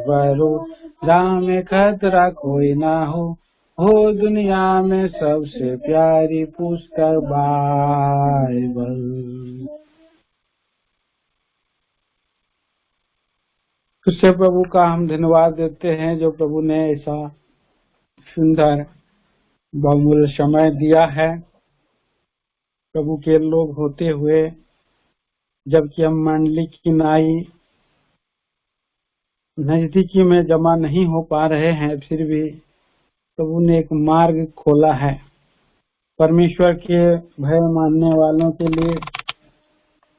बरूदा में खतरा कोई ना हो दुनिया में सबसे प्यारी पुस्तक बाइबल। उससे प्रभु का हम धन्यवाद देते हैं जो प्रभु ने ऐसा सुंदर बहुमूल्य समय दिया है। प्रभु के लोग होते हुए जबकि हम मंडली की नाई नजदीकी में जमा नहीं हो पा रहे हैं, फिर भी प्रभु ने एक मार्ग खोला है। परमेश्वर के भय मानने वालों के लिए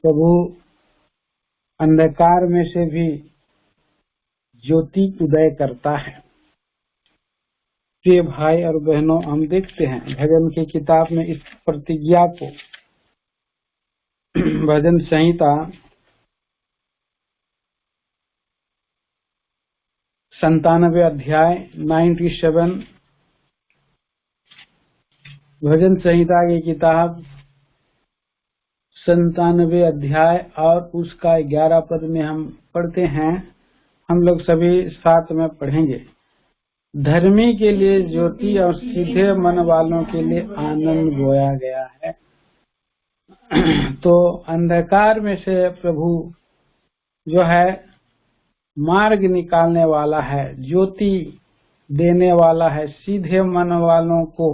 प्रभु अंधकार में से भी ज्योति उदय करता है। प्रिय भाई और बहनों, हम देखते हैं भजन की किताब में इस प्रतिज्ञा को, भजन संहिता 97 अध्याय 97, भजन संहिता की किताब 97 अध्याय और उसका 11 पद में हम पढ़ते हैं। हम लोग सभी साथ में पढ़ेंगे। धर्मी के लिए ज्योति और सीधे मन वालों के लिए आनंद बोया गया है। तो अंधकार में से प्रभु जो है मार्ग निकालने वाला है, ज्योति देने वाला है। सीधे मन वालों को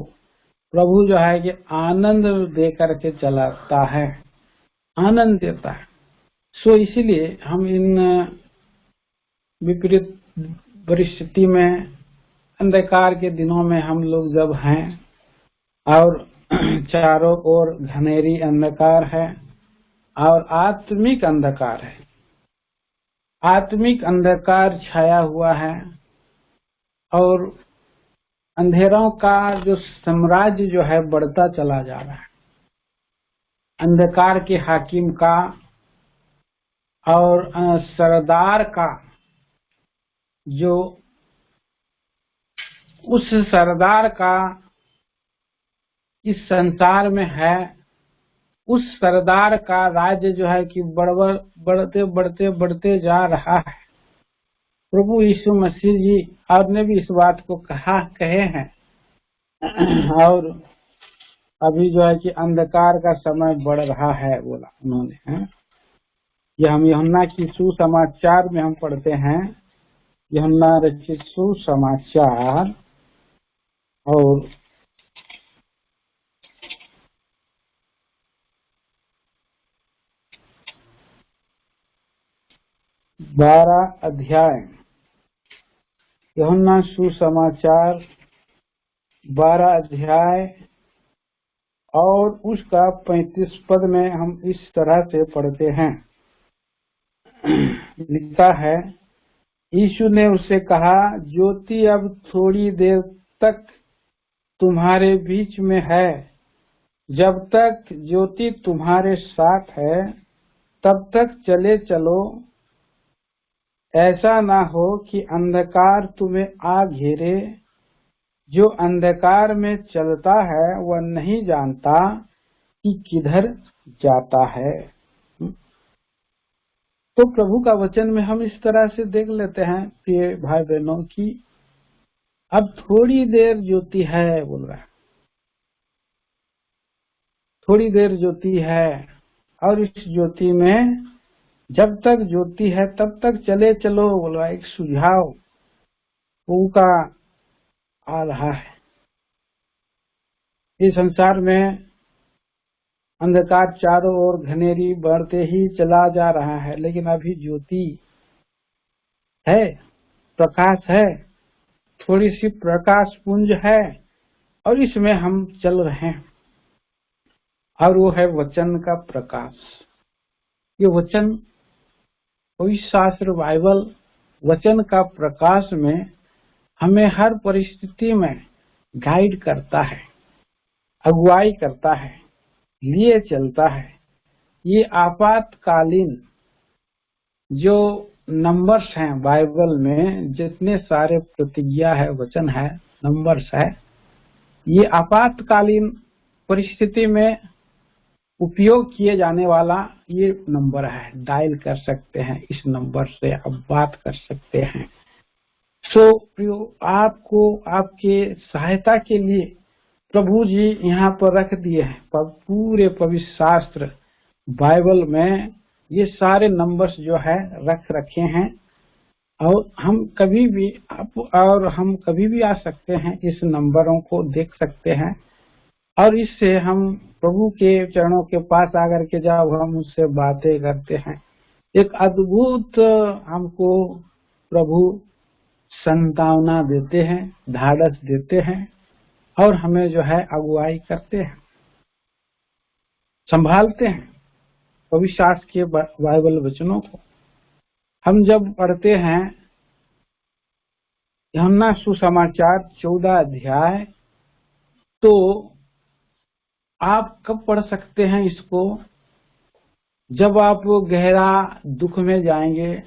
प्रभु जो है कि आनंद दे करके चलाता है, आनंद देता है। सो इसलिए हम इन विपरीत परिस्थिति में, अंधकार के दिनों में हम लोग जब हैं और चारों ओर घनेरी अंधकार है और आत्मिक अंधकार है, आत्मिक अंधकार छाया हुआ है और अंधेरों का जो साम्राज्य जो है बढ़ता चला जा रहा है। अंधकार के हाकिम का और सरदार का, जो उस सरदार का इस संसार में है, उस सरदार का राज्य जो है कि बढ़ते बढ़ते बढ़ते जा रहा है। प्रभु यीशु मसीह जी आपने भी इस बात को कहे हैं। और अभी जो है कि अंधकार का समय बढ़ रहा है बोला उन्होंने। यह हम यूहन्ना की सुसमाचार में हम पढ़ते हैं, यूहन्ना रचित सुसमाचार और 12 अध्याय, यूहन्ना सुसमाचार 12 अध्याय और उसका 35 पद में हम इस तरह से पढ़ते हैं। लिखा है, यीशु ने उससे कहा, ज्योति अब थोड़ी देर तक तुम्हारे बीच में है। जब तक ज्योति तुम्हारे साथ है तब तक चले चलो। ऐसा ना हो कि अंधकार तुम्हें आ घेरे। जो अंधकार में चलता है वह नहीं जानता कि किधर जाता है। तो प्रभु का वचन में हम इस तरह से देख लेते हैं प्रिय भाई बहनों की अब थोड़ी देर ज्योति है, बोल रहा है, थोड़ी देर ज्योति है। और इस ज्योति में जब तक ज्योति है तब तक चले चलो, बोल रहा है। एक सुझाव प्रभु का आ रहा है। इस संसार में अंधकार चारों ओर घनेरी बढ़ते ही चला जा रहा है, लेकिन अभी ज्योति है, प्रकाश है, थोड़ी सी प्रकाश पुंज है और इसमें हम चल रहे हैं। और वो है वचन का प्रकाश। ये वचन, कोई शास्त्र, बाइबल, वचन का प्रकाश में हमें हर परिस्थिति में गाइड करता है, अगुवाई करता है, लिए चलता है। ये आपातकालीन जो नंबर्स हैं बाइबल में, जितने सारे प्रतिज्ञा है, वचन है, नंबर्स है, ये आपातकालीन परिस्थिति में उपयोग किए जाने वाला ये नंबर है। डायल कर सकते हैं, इस नंबर से आप बात कर सकते हैं, प्रियो, आपको आपके सहायता के लिए प्रभु जी यहाँ पर रख दिए हैं पूरे पवित्र शास्त्र बाइबल में ये सारे नंबर्स जो है रख रखे हैं, और हम कभी भी आ सकते हैं, इस नंबरों को देख सकते हैं, और इससे हम प्रभु के चरणों के पास आकर के जब हम उससे बातें करते हैं, एक अद्भुत हमको प्रभु संतावना देते हैं, ढाढ़स देते हैं, और हमें जो है अगुवाई करते हैं, संभालते हैं पवित्र शास्त्र के बाइबल वचनों को। हम जब पढ़ते हैं यूहन्ना सुसमाचार 14 अध्याय, तो आप कब पढ़ सकते हैं इसको? जब आप गहरा दुख में जाएंगे,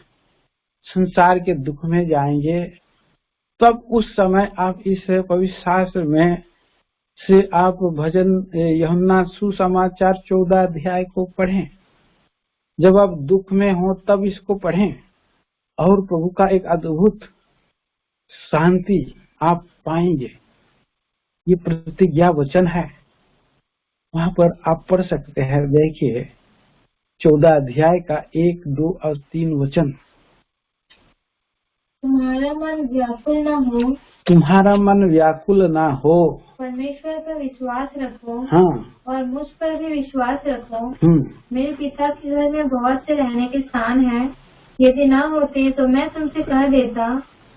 संसार के दुख में जाएंगे, तब उस समय आप इस पवित्र शास्त्र में से आप भजन यूहन्ना सुसमाचार 14 अध्याय को पढ़ें। जब आप दुख में हो तब इसको पढ़ें, और प्रभु का एक अद्भुत शांति आप पाएंगे। ये प्रतिज्ञा वचन है, वहां पर आप पढ़ सकते हैं। देखिए 14 अध्याय का 1, 2 और 3 वचन। तुम्हारा मन व्याकुल न हो, तुम्हारा मन व्याकुल ना हो, परमेश्वर पर विश्वास रखो, हाँ, और मुझ पर भी विश्वास रखो। मेरे पिता के घर में बहुत से रहने के स्थान हैं। यदि ना होते तो मैं तुमसे कह देता,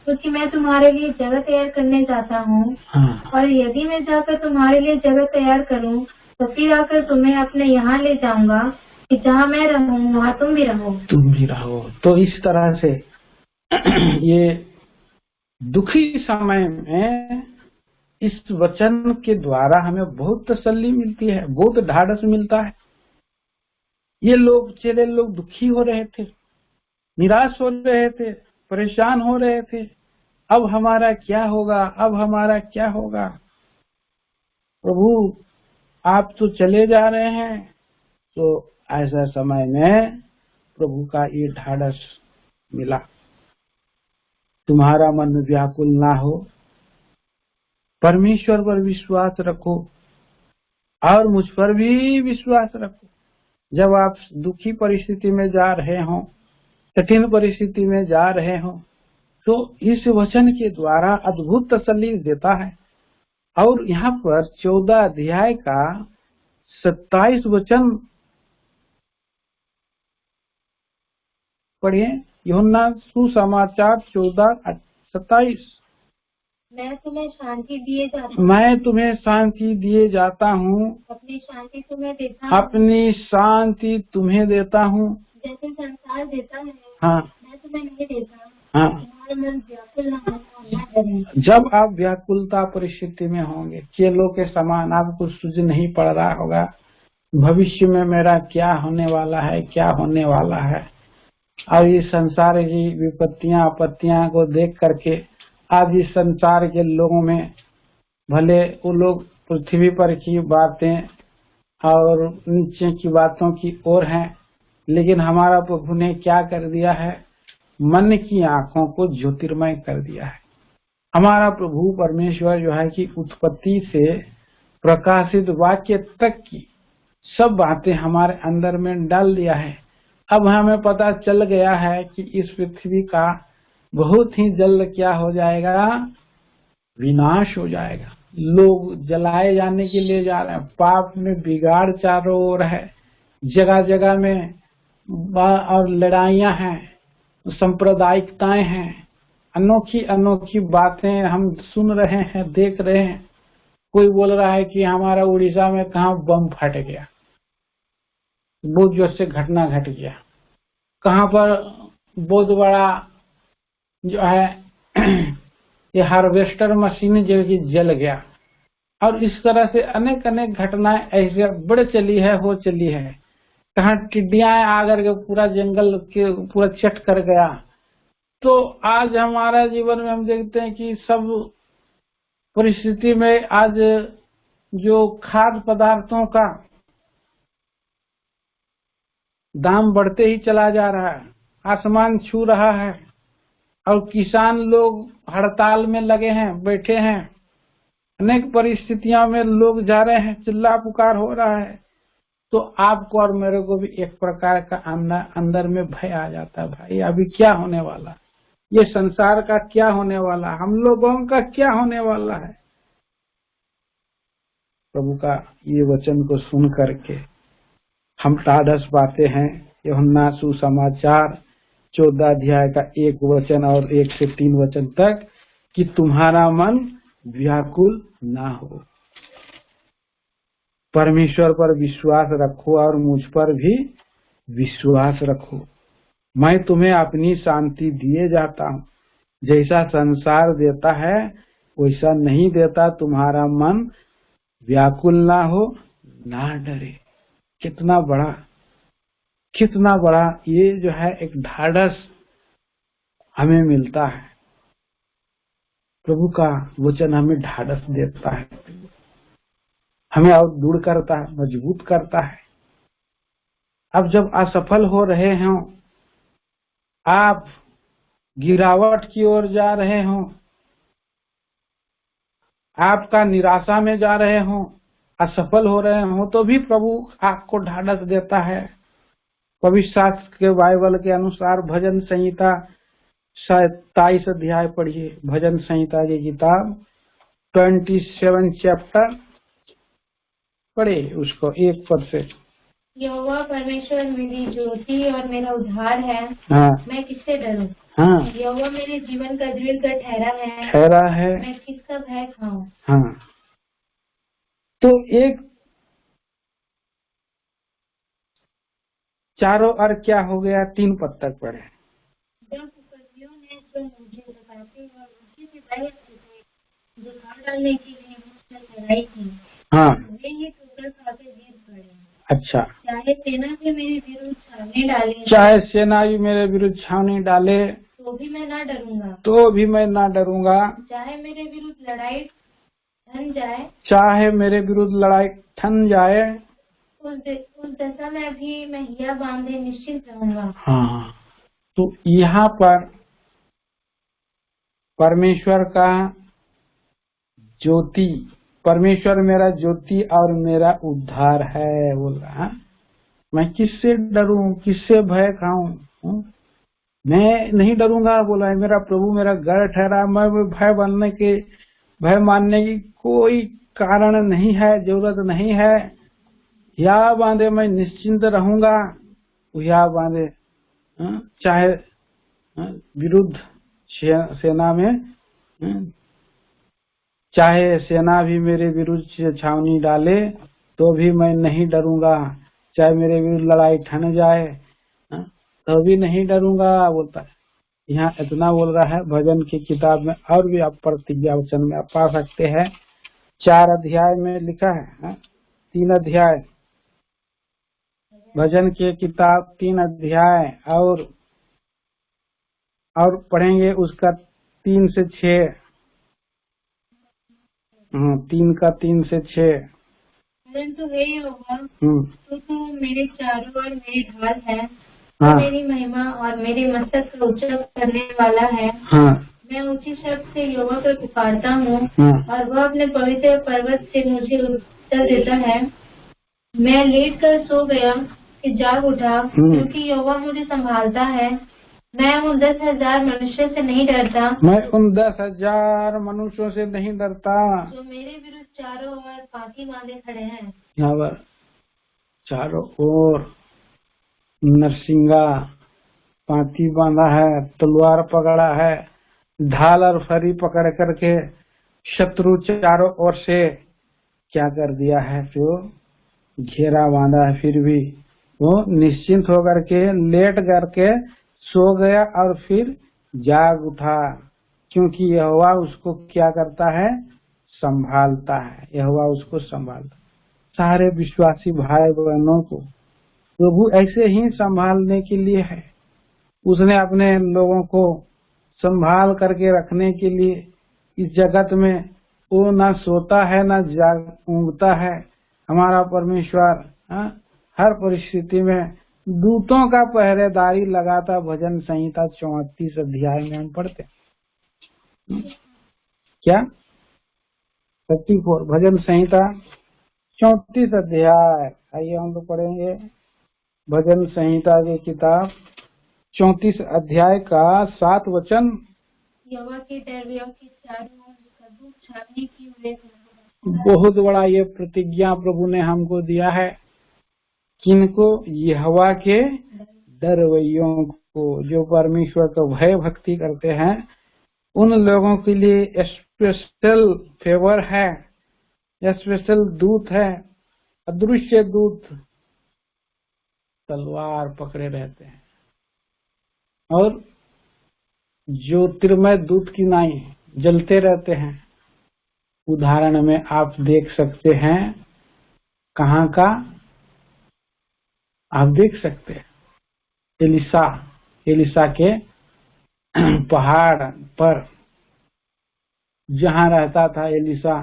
क्योंकि मैं तुम्हारे लिए जगह तैयार करने जाता हूँ। हाँ। और यदि मैं जाकर तुम्हारे लिए जगह तैयार करूँ, तो फिर आकर तुम्हें अपने यहाँ ले जाऊंगा, कि जहाँ मैं रहूँ वहाँ तुम भी रहो। तो इस तरह से ये दुखी समय में इस वचन के द्वारा हमें बहुत तसल्ली मिलती है, बहुत ढाढ़स मिलता है। ये चेले लोग दुखी हो रहे थे, निराश हो रहे थे, परेशान हो रहे थे। अब हमारा क्या होगा, अब हमारा क्या होगा? प्रभु आप तो चले जा रहे हैं। तो ऐसा समय में प्रभु का ये ढाढ़स मिला, तुम्हारा मन व्याकुल ना हो, परमेश्वर पर विश्वास रखो, और मुझ पर भी विश्वास रखो। जब आप दुखी परिस्थिति में जा रहे हो, कठिन परिस्थिति में जा रहे हो, तो इस वचन के द्वारा अद्भुत तसल्ली देता है। और यहाँ पर 14 अध्याय का 27 वचन पढ़िए। यूहन्ना सुसमाचार 14:27। मैं तुम्हें शांति दिए जाता हूँ, अपनी शांति तुम्हें देता हूँ। अपनी शांति तुम्हें देता हूँ, जैसे संसार देता है, हाँ, मैं तुम्हें नहीं देता। हाँ। तुम्हारा मन व्याकुल न हो, न डरे। जब आप व्याकुलता परिस्थिति में होंगे, चेलों के समान आपको सूझ नहीं पड़ रहा होगा भविष्य में मेरा क्या होने वाला है, क्या होने वाला है, और इस संसार की विपत्तियां आपत्तियां को देख करके आज इस संसार के लोगों में भले वो लोग पृथ्वी पर की बातें और नीचे की बातों की ओर हैं, लेकिन हमारा प्रभु ने क्या कर दिया है? मन की आंखों को ज्योतिर्मय कर दिया है। हमारा प्रभु परमेश्वर जो है कि उत्पत्ति से प्रकाशित वाक्य तक की सब बातें हमारे अंदर में डाल दिया है। अब हमें पता चल गया है कि इस पृथ्वी का बहुत ही जल्द क्या हो जाएगा? विनाश हो जाएगा। लोग जलाए जाने के लिए जा रहे हैं, पाप में बिगाड़ चारों ओर है, जगह जगह में और लड़ाइयां हैं, सांप्रदायिकताएं हैं, अनोखी अनोखी बातें हम सुन रहे हैं, देख रहे हैं। कोई बोल रहा है कि हमारा उड़ीसा में कहाँ बम फट गया, बहुत जोर से घटना घट गया, कहाँ पर बहुत बड़ा जो है ये हार्वेस्टर मशीन जो कि जल गया, और इस तरह से अनेक अनेक घटनाएं ऐसे बढ़ चली है, हो चली है। कहाँ टिड्डियां आकर के पूरा जंगल के पूरा चट कर गया। तो आज हमारा जीवन में हम देखते हैं कि सब परिस्थिति में आज जो खाद्य पदार्थों का दाम बढ़ते ही चला जा रहा है, आसमान छू रहा है। और किसान लोग हड़ताल में लगे हैं, बैठे हैं, अनेक परिस्थितियों में लोग जा रहे हैं, चिल्ला पुकार हो रहा है, तो आपको और मेरे को भी एक प्रकार का अंदर में भय आ जाता है, भाई अभी क्या होने वाला, ये संसार का क्या होने वाला, हम लोगों का क्या होने वाला है। प्रभु का ये वचन को सुन करके हम ढाढ़स पाते हैं। यूहन्ना सुसमाचार 14 अध्याय का 1 वचन और 1 से 3 वचन तक, कि तुम्हारा मन व्याकुल ना हो, परमेश्वर पर विश्वास रखो और मुझ पर भी विश्वास रखो। मैं तुम्हें अपनी शांति दिए जाता हूँ, जैसा संसार देता है वैसा नहीं देता। तुम्हारा मन व्याकुल ना हो, ना डरे। कितना बड़ा ये जो है एक ढाढ़स हमें मिलता है। प्रभु का वचन हमें ढाढ़स देता है, हमें और दृढ़ करता है, मजबूत करता है। अब जब असफल हो रहे हो, आप गिरावट की ओर जा रहे हो, आपका निराशा में जा रहे हो, असफल हो रहे हो, तो भी प्रभु आपको ढाढ़स देता है। पवित्र शास्त्र के बाइबल के अनुसार भजन संहिता 27 अध्याय पढ़िए, भजन संहिता की किताब 27 चैप्टर पढ़े उसको 1 पद से। यहोवा परमेश्वर मेरी ज्योति और मेरा उद्धार है, हाँ, मैं किससे डरूं? हाँ, यहोवा मेरे जीवन का दृढ़ ठहरा है, मैं किसका भय खाऊं? हाँ, तो एक चारों ओर क्या हो गया, 3 पद तक पढ़े। जब कुकर्मियों ने जो मुझे बताते और मुझे से भय जो खाल डालने के लिए मुझ पर चढ़ाई की, हाँ, वे ही ठोकर खाते गिर पड़े। अच्छा, चाहे सेना भी मेरे विरुद्ध छावनी डाले, चाहे सेना भी मेरे विरुद्ध छावनी डाले, तो भी मैं ना डरूंगा, तो भी मैं ना डरूंगा। चाहे मेरे विरुद्ध लड़ाई ठन जाए, चाहे मेरे विरुद्ध लड़ाई ठन जाए, उस दशा में भी मैं हिया बांधे निश्चिंत रहूंगा। हाँ, तो यहाँ पर परमेश्वर का ज्योति, परमेश्वर मेरा ज्योति और मेरा उद्धार है, बोल रहा, मैं किससे डरूं, किससे भय खाऊं? मैं नहीं डरूंगा, बोला है मेरा प्रभु मेरा गढ़ ठहरा। मैं भय मानने की कोई कारण नहीं है, जरूरत नहीं है। या बांधे मैं निश्चिंत रहूंगा, या बांधे चाहे विरुद्ध सेना में, चाहे सेना भी मेरे विरुद्ध छावनी डाले, तो भी मैं नहीं डरूंगा। चाहे मेरे विरुद्ध लड़ाई ठन जाए, तो भी नहीं डरूंगा, बोलता है। यहाँ इतना बोल रहा है। भजन की किताब में और भी आप प्रतिज्ञा वचन में आप पा सकते हैं, 4 अध्याय में लिखा है, 3 अध्याय भजन की किताब 3 अध्याय और पढ़ेंगे उसका 3 से 6, 3 का 3 से 6। परंतु हे यहोवा, तू मेरे चारों ओर मेरी ढाल है, मेरी महिमा और मेरे मस्तक को ऊंचा करने वाला है। मैं ऊंची शब्द से यहोवा को पुकारता हूँ, और वह अपने पवित्र पर्वत से मुझे उत्तर देता है। मैं लेट कर सो गया कि जाग उठा, क्योंकि यहोवा मुझे संभालता है। मैं उन 10,000 मनुष्यों से नहीं डरता, मैं उन 10,000 मनुष्यों से नहीं डरता जो मेरे विरुद्ध चारों ओर पांति बांधे खड़े हैं। यहाँ पर चारों ओर नरसिंगा पांति बांधा है, तलवार पकड़ा है, ढाल और फरी पकड़ करके शत्रु चारों ओर से क्या कर दिया है, जो घेरा बांधा है। फिर भी वो निश्चिंत होकर के लेट करके सो गया और फिर जाग उठा, क्योंकि यहोवा उसको क्या करता है, संभालता है। यहोवा उसको संभालता। सारे विश्वासी भाई बहनों को प्रभु ऐसे ही संभालने के लिए है। उसने अपने लोगों को संभाल करके रखने के लिए इस जगत में वो ना सोता है ना जाग ऊँगता है। हमारा परमेश्वर हर परिस्थिति में दूतों का पहरेदारी लगाता भजन संहिता 34 अध्याय में हम पढ़ते क्या 34 भजन संहिता 34 अध्याय। आइए हम लोग पढ़ेंगे भजन संहिता की किताब 34 अध्याय का 7 वचन। यहोवा के डर के चारों ओर सद्गुण छावनी की हुए। बहुत बड़ा ये प्रतिज्ञा प्रभु ने हमको दिया है। किनको? यहोवा के डरवैयों को, जो परमेश्वर का भय भक्ति करते हैं, उन लोगों के लिए स्पेशल फेवर है, स्पेशल दूत है। अदृश्य दूत तलवार पकड़े रहते हैं और ज्योतिर्मय दूत की नाई जलते रहते हैं। उदाहरण में आप देख सकते हैं, कहाँ का आप देख सकते हैं, एलिसा के पहाड़ पर जहाँ रहता था एलिसा,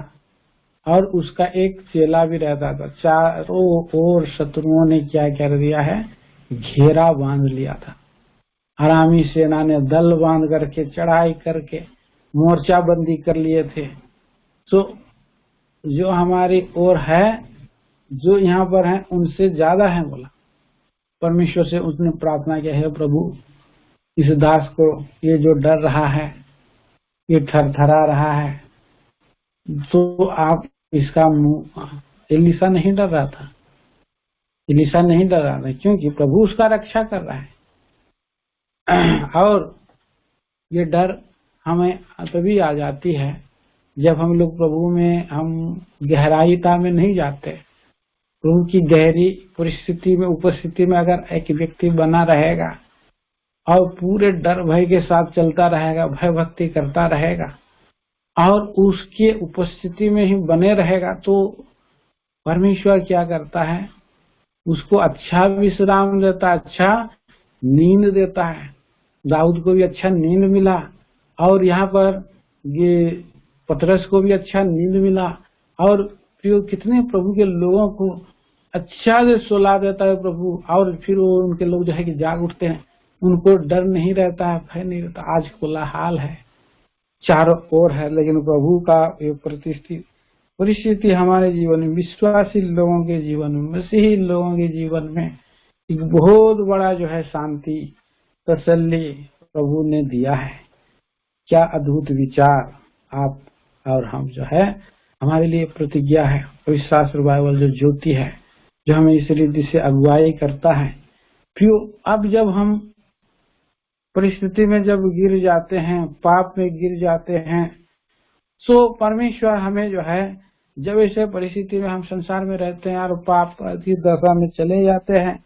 और उसका एक चेला भी रहता था। चारों ओर शत्रुओं ने क्या कर दिया है, घेरा बांध लिया था। अरामी सेना ने दल बांध करके चढ़ाई करके मोर्चा बंदी कर लिए थे। तो जो हमारी ओर है, जो यहाँ पर है, उनसे ज्यादा है। बोला परमेश्वर से उसने प्रार्थना किया, है प्रभु इस दास को, ये जो डर रहा है, ये थरथरा रहा है, तो आप इसका मुंह। एलिसा नहीं डर रहा था, एलिसा नहीं डर रहा था, क्योंकि प्रभु उसका रक्षा कर रहा है। और ये डर हमें तभी आ जाती है जब हम लोग प्रभु में, हम गहराईता में नहीं जाते। प्रभु की गहरी परिस्थिति में, उपस्थिति में अगर एक व्यक्ति बना रहेगा और पूरे डर भय के साथ चलता रहेगा, भय भक्ति करता रहेगा और उसके उपस्थिति में ही बने रहेगा, तो परमेश्वर क्या करता है, उसको अच्छा विश्राम देता, अच्छा नींद देता है। दाऊद को भी अच्छा नींद मिला, और यहाँ पर ये पतरस को भी अच्छा नींद मिला, और फिर कितने प्रभु के लोगों को अच्छा से सुला देता है प्रभु। और फिर वो उनके लोग जो है कि जाग उठते हैं, उनको डर नहीं रहता है, भय नहीं रहता। आज कोलाहल है, चारों ओर है, लेकिन प्रभु का ये परिस्थिति हमारे जीवन में, विश्वासी लोगों के जीवन में, मसीही लोगों के जीवन में एक बहुत बड़ा जो है शांति, तसल्ली प्रभु ने दिया है। क्या अद्भुत विचार आप और हम जो है, हमारे लिए प्रतिज्ञा है। शास्त्र बाइबल जो ज्योति है, जो हमें इस रीति से अगुवाई करता है। फिर अब जब हम परिस्थिति में जब गिर जाते हैं, पाप में गिर जाते हैं, सो परमेश्वर हमें जो है, जब ऐसे परिस्थिति में हम संसार में रहते हैं और पाप की दशा में चले जाते हैं,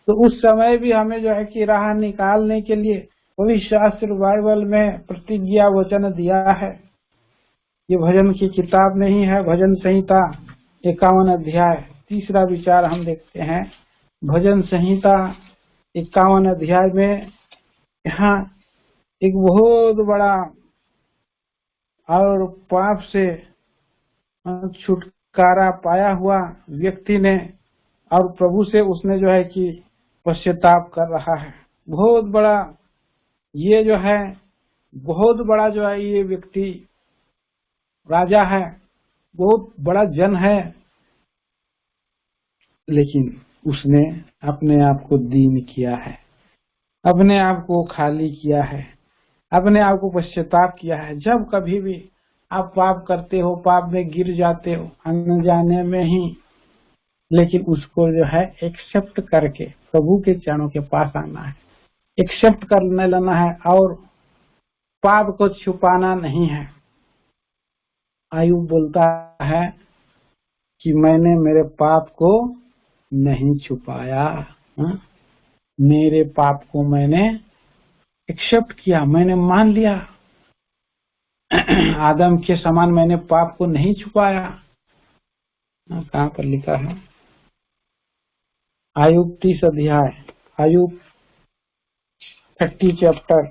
तो उस समय भी हमें जो है कि राह निकालने के लिए पवित्र शास्त्र बाइबल में प्रतिज्ञा वचन दिया है। ये भजन की किताब में ही है, भजन संहिता 51 अध्याय। तीसरा विचार हम देखते हैं, भजन संहिता 51 अध्याय में यहाँ एक बहुत बड़ा और पाप से छुटकारा पाया हुआ व्यक्ति ने, और प्रभु से उसने जो है कि पश्चाताप कर रहा है। बहुत बड़ा ये जो है, बहुत बड़ा जो है ये व्यक्ति राजा है, बहुत बड़ा जन है, लेकिन उसने अपने आप को दीन किया है, अपने आप को खाली किया है, अपने आप को पश्चाताप किया है। जब कभी भी आप पाप करते हो, पाप में गिर जाते हो अनजाने में ही, लेकिन उसको जो है एक्सेप्ट करके प्रभु के चरणों के पास आना है, एक्सेप्ट करने लेना है, और पाप को छुपाना नहीं है। आयुब बोलता है कि मैंने मेरे पाप को नहीं छुपाया, मेरे पाप को मैंने एक्सेप्ट किया, मैंने मान लिया। आदम के समान मैंने पाप को नहीं छुपाया। कहाँ पर लिखा है? आयुब 30 अध्याय, आयुब 30 चैप्टर।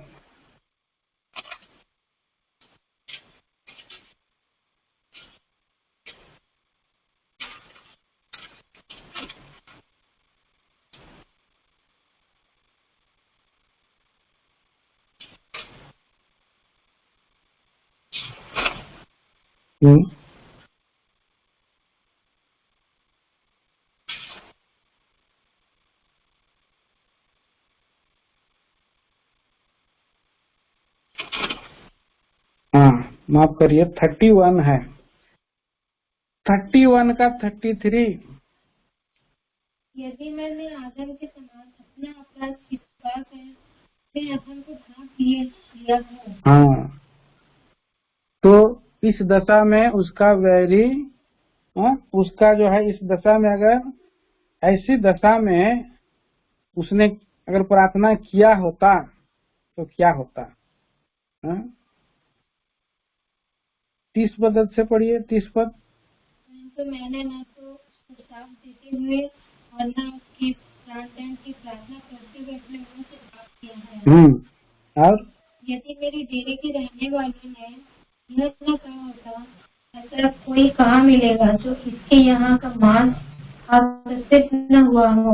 हाँ, माफ करिए 31 है, 31 का 33। यदि मैंने आदम के समान अपना अपराध छिपाकर अधम को ढांप लिया हो। हाँ, तो इस दशा में उसका वैरी, उसका जो है, इस दशा में अगर ऐसी दशा में उसने अगर प्रार्थना किया होता तो क्या होता? 30 पद से पढ़िए, 30 पद। तो मैंने न तो श्राप देते हुए और न उसकी प्रार्थना की प्रार्थना करते हुए अपने मुंह से पाप किया है। और यदि मेरी डेरे के रहने वालों ने यह न कहा होता, ऐसा कोई कहाँ मिलेगा जो इसके यहाँ का मांस आकर्षित न हुआ हो।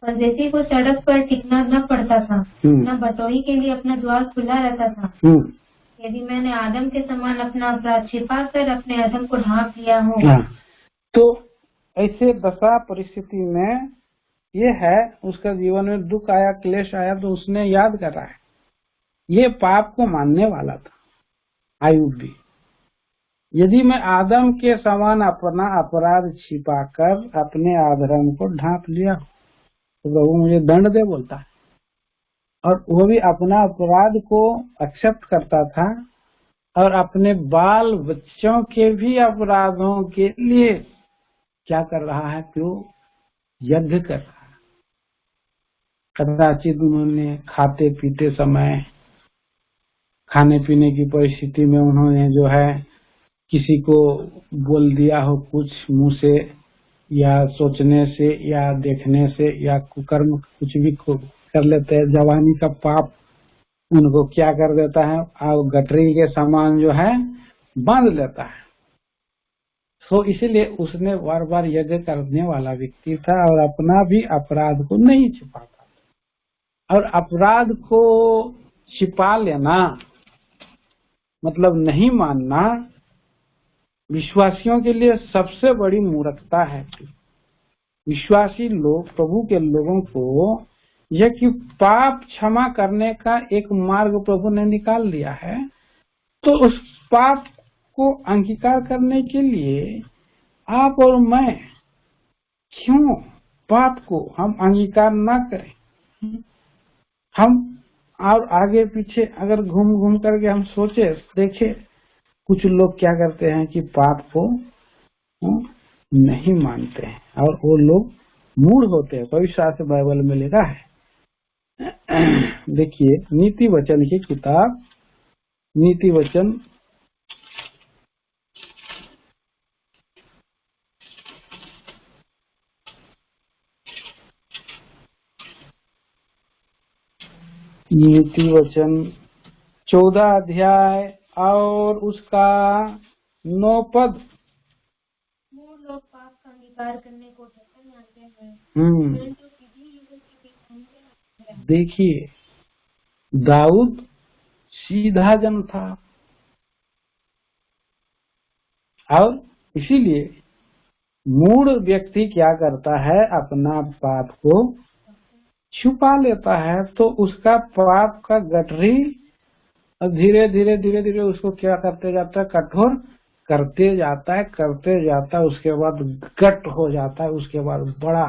परदेसी को सड़क पर टिकना न पड़ता था, न बटोही के लिए अपना द्वार खुला रहता था। यदि मैंने आदम के समान अपना अपराध छिपा कर अपने अधम को ढांप लिया हो। तो ऐसे दशा परिस्थिति में ये है, उसका जीवन में दुख आया, क्लेश आया, तो उसने याद करा है, ये पाप को मानने वाला था आयुब भी। यदि मैं आदम के समान अपना अपराध छिपाकर अपने अधर्म को ढांप लिया तो प्रभु मुझे दंड दे बोलता है। और वो भी अपना अपराध को एक्सेप्ट करता था और अपने बाल बच्चों के भी अपराधों के लिए क्या कर रहा है? क्यों यज्ञ कर रहा है। कदाचित उन्होंने खाते पीते समय, खाने पीने की परिस्थिति में उन्होंने जो है किसी को बोल दिया हो कुछ मुंह से या सोचने से या देखने से या कुकर्म कुछ भी कर लेते हैं। जवानी का पाप उनको क्या कर देता है? और गटरी के समान जो है बांध लेता है। तो इसीलिए उसने बार बार यज्ञ करने वाला व्यक्ति था और अपना भी अपराध को नहीं छिपाता। और अपराध को छिपा लेना मतलब नहीं मानना विश्वासियों के लिए सबसे बड़ी मूर्खता है। विश्वासी लोग, प्रभु के लोगों को यह कि पाप क्षमा करने का एक मार्ग प्रभु ने निकाल दिया है, तो उस पाप को अंगीकार करने के लिए आप और मैं क्यों पाप को हम अंगीकार ना करें? हम और आगे पीछे अगर घूम घूम करके हम सोचे देखे, कुछ लोग क्या करते हैं कि पाप को नहीं मानते हैं और वो लोग मूढ़ होते हैं। पवित्र शास्त्र बाइबल में लिखा है, देखिए नीति वचन की किताब, नीति वचन नीति वचन 14 अध्याय और उसका 9 पद। लोग पाप का अंगीकार करने को ढक्कन मानते हैं। देखिए दाऊद सीधा जन था और इसीलिए मूढ़ व्यक्ति क्या करता है? अपना पाप को छुपा लेता है, तो उसका पाप का गठरी धीरे धीरे धीरे धीरे उसको क्या करते जाता है? कठोर करते जाता है। उसके बाद गट हो जाता है, उसके बाद बड़ा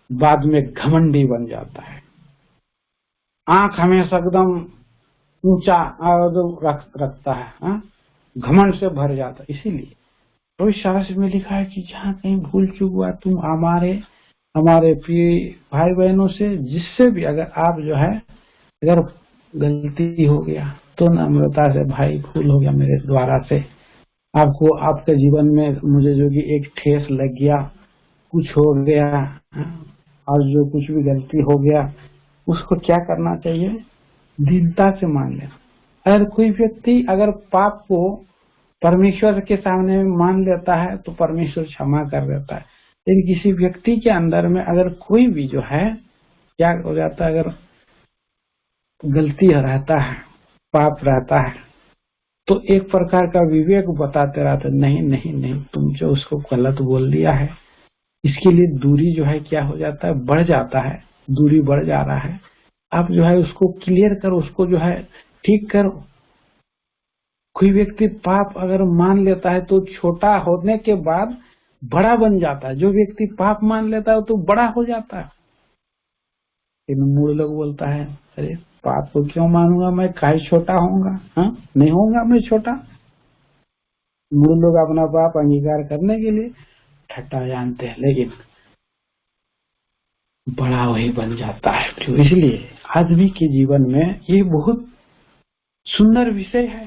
बाद में घमंडी बन जाता है। आंख हमेशा एकदम ऊंचा रखता है, घमंड से भर जाता है। इसीलिए तो शास्त्र में लिखा है कि जहाँ कहीं भूल चूक हुआ तुम हमारे प्रिय भाई बहनों से, जिससे भी अगर आप जो है अगर गलती हो गया तो नम्रता से, भाई भूल हो गया मेरे द्वारा से, आपको आपके जीवन में मुझे जो कि एक ठेस लग गया, कुछ हो गया और जो कुछ भी गलती हो गया, उसको क्या करना चाहिए? दीनता से मान लेना। अगर कोई व्यक्ति अगर पाप को परमेश्वर के सामने मान लेता है तो परमेश्वर क्षमा कर देता है। लेकिन किसी व्यक्ति के अंदर में अगर कोई भी जो है क्या हो जाता है, अगर गलती रहता है, पाप रहता है, तो एक प्रकार का विवेक बताते रहते, नहीं नहीं नहीं, तुम जो उसको गलत बोल दिया है, इसके लिए दूरी जो है क्या हो जाता है, बढ़ जाता है, दूरी बढ़ जा रहा है, आप जो है उसको क्लियर करो, उसको जो है ठीक करो। कोई व्यक्ति पाप अगर मान लेता है तो छोटा होने के बाद बड़ा बन जाता है, जो व्यक्ति पाप मान लेता है तो बड़ा हो जाता है। लेकिन मूल लोग बोलता है, अरे पाप को क्यों मानूंगा मैं, काहे छोटा होऊंगा, हाँ नहीं होऊंगा मैं छोटा। मूल लोग अपना पाप अंगीकार करने के लिए ठट्टा जानते हैं, लेकिन बड़ा वही बन जाता है। तो इसलिए आदमी के जीवन में ये बहुत सुंदर विषय है।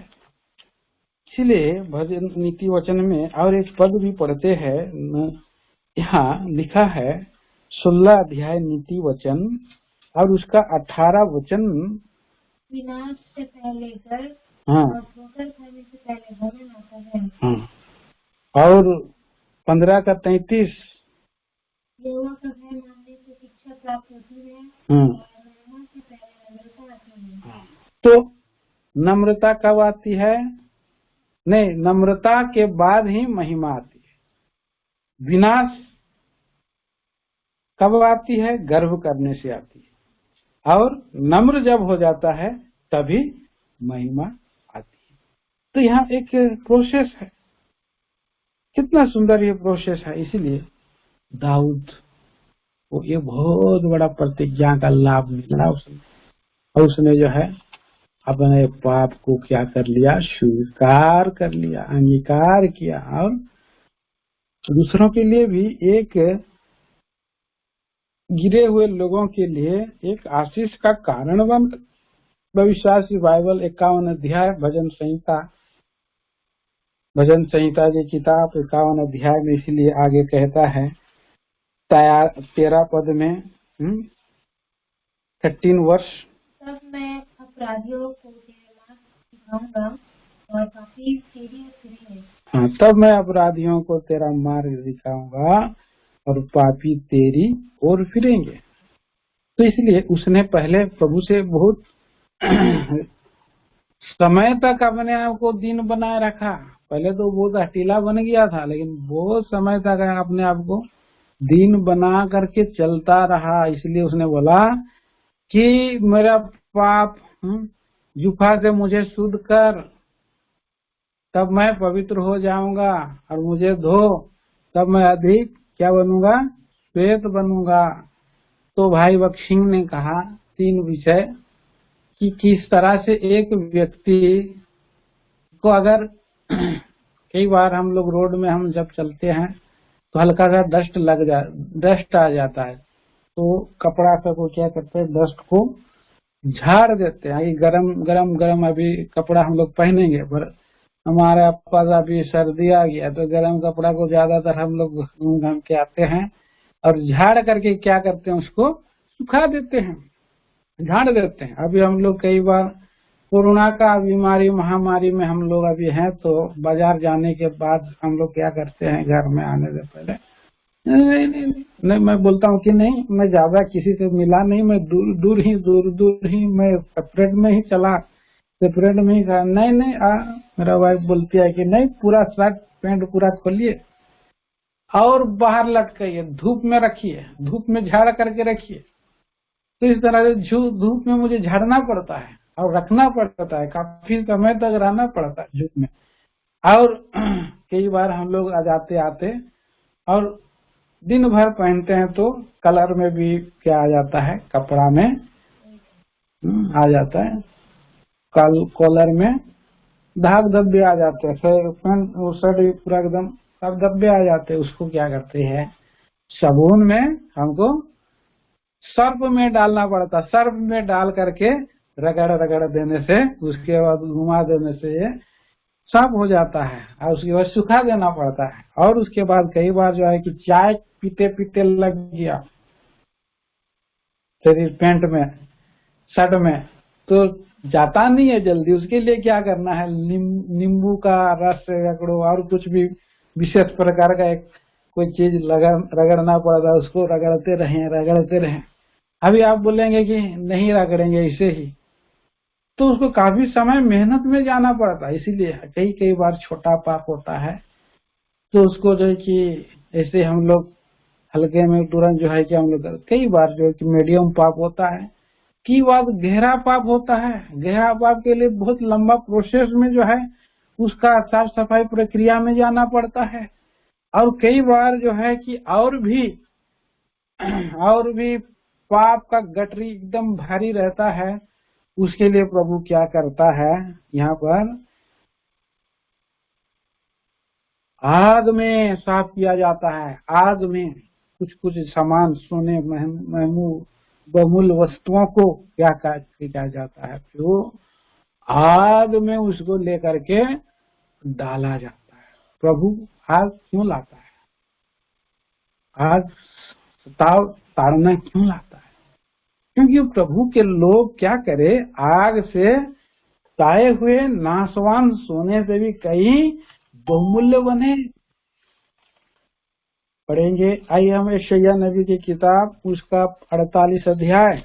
इसलिए भजन नीति वचन में और एक पद भी पढ़ते हैं, यहाँ लिखा है 16 अध्याय नीति वचन और उसका 18 वचन, विनाश से पहले कर, हाँ, और ठोकर खाने से पहले भजन आता है। हाँ, और 15 का 33, यहोवा का भय मानने से शिक्षा प्राप्त होती है, हाँ, और महिमा से पहले नम्रता आती है। हाँ। तो नम्रता कब आती है? नहीं, नम्रता के बाद ही महिमा आती है। विनाश कब आती है? गर्व करने से आती है। और नम्र जब हो जाता है तभी महिमा आती है। तो यहाँ एक प्रोसेस है, कितना सुंदर ये प्रोसेस है। इसीलिए दाऊद को ये बहुत बड़ा प्रतिज्ञा का लाभ मिला उसने, और उसने जो है अपने पाप को क्या कर लिया, स्वीकार कर लिया, अंगीकार किया, और दूसरों के लिए भी एक गिरे हुए लोगों के लिए एक आशीष का कारण बन। भविष्य बाइबल 51 अध्याय भजन संहिता की किताब 51 अध्याय में इसलिए आगे कहता है 13 पद में 13 वर्ष, तब मैं अपराधियों को तेरे मार्ग दिखाऊंगा और पापी तेरी ओर फिरेंगे। हाँ, तब मैं अपराधियों को तेरा मार्ग दिखाऊंगा और पापी तेरी ओर फिरेंगे। तो इसलिए उसने पहले प्रभु से बहुत समय तक अपने आप को दीन बनाए रखा। पहले तो बहुत हटीला बन गया था, लेकिन बहुत समय तक अपने आप को दीन बना करके चलता रहा। इसलिए उसने बोला कि मेरा पाप जुफा से मुझे शुद्ध कर, तब मैं पवित्र हो जाऊंगा, और मुझे धो, तब मैं अधिक क्या बनूंगा, श्वेत बनूंगा। तो भाई बख्शिंग ने कहा 3 विषय कि किस तरह से एक व्यक्ति को, अगर कई बार हम लोग रोड में हम जब चलते हैं तो हल्का सा डस्ट आ जाता है, तो कपड़ा का को क्या करते हैं, डस्ट को झाड़ देते हैं। ये गरम अभी कपड़ा हम लोग पहनेंगे, पर हमारे पास अभी सर्दी आ गया तो गर्म कपड़ा को ज्यादातर हम लोग घूम के आते हैं और झाड़ करके क्या करते हैं, उसको सुखा देते हैं, झाड़ देते हैं। अभी हम लोग कई बार कोरोना का बीमारी महामारी में हम लोग अभी हैं, तो बाजार जाने के बाद हम लोग क्या करते हैं, घर में आने से पहले नहीं, मैं बोलता हूँ कि नहीं, मैं ज्यादा किसी से मिला नहीं, मैं दूर ही मैं सेपरेट में ही चला, सेपरेट में ही कहा नहीं मेरा वाइफ बोलती है कि नहीं, पूरा शर्ट पैंट पूरा खोलिए और बाहर लटकाइए, धूप में रखिए, धूप में झाड़ करके रखिए। तो इस तरह से धूप में मुझे झाड़ना पड़ता है और रखना पड़ता है, काफी समय तक रहना पड़ता है धूप में। और कई बार हम लोग आ जाते आते और दिन भर पहनते हैं तो कलर में भी क्या आ जाता है, कपड़ा में आ जाता है, कॉलर में दाग धब्बे आ जाते हैं, शर्ट भी पूरा एकदम सब धब्बे आ जाते हैं। उसको क्या करते हैं, साबुन में हमको सर्फ में डालना पड़ता, सर्फ में डाल करके रगड़ देने से, उसके बाद घुमा देने से ये साफ हो जाता है, और उसके बाद सुखा देना पड़ता है। और उसके बाद कई बार जो है कि चाय पीते पीते लग गया शरीर पैंट में शर्ट में, तो जाता नहीं है जल्दी। उसके लिए क्या करना है, नींबू का रस रगड़ो, और कुछ भी विशेष प्रकार का एक कोई चीज रगड़ना पड़ता है, उसको रगड़ते रहें। अभी आप बोलेंगे कि नहीं रगड़ेंगे इसे ही, तो उसको काफी समय मेहनत में जाना पड़ता है। इसीलिए कई बार छोटा पाप होता है तो उसको जो है कि ऐसे हम लोग हल्के में तुरंत जो है कि हम लोग कई बार जो है कि मीडियम पाप होता है। की बात गहरा पाप होता है। गहरा पाप के लिए बहुत लंबा प्रोसेस में जो है उसका साफ सफाई प्रक्रिया में जाना पड़ता है। और कई बार जो है कि और भी पाप का गठरी एकदम भारी रहता है। उसके लिए प्रभु क्या करता है, यहाँ पर आग में साफ किया जाता है। आग में कुछ सामान सोने बहुमूल्य वस्तुओं को क्या किया जाता है, फिर वो आग में उसको लेकर के डाला जाता है। प्रभु आग क्यों लाता है? आग ताड़ना क्यों लाता है? क्योंकि प्रभु के लोग क्या करे, आग से ताए हुए नाशवान सोने से भी कहीं बहुमूल्य बने। पढ़ेंगे, आइए हम यशायाह नबी की किताब उसका 48 अध्याय,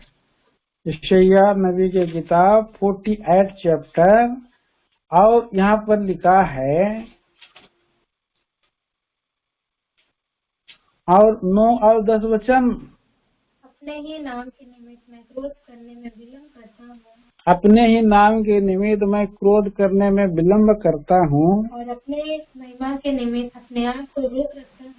यशायाह नबी की किताब 48 चैप्टर, और यहाँ पर लिखा है और 9 और 10 वचन। अपने ही नाम के निमित्त मैं क्रोध करने में विलम्ब करता हूँ। अपने ही नाम के निमित्त मैं क्रोध करने में विलम्ब करता हूँ। और अपने महिमा के निमित्त अपने आप को रोक रखता हूँ।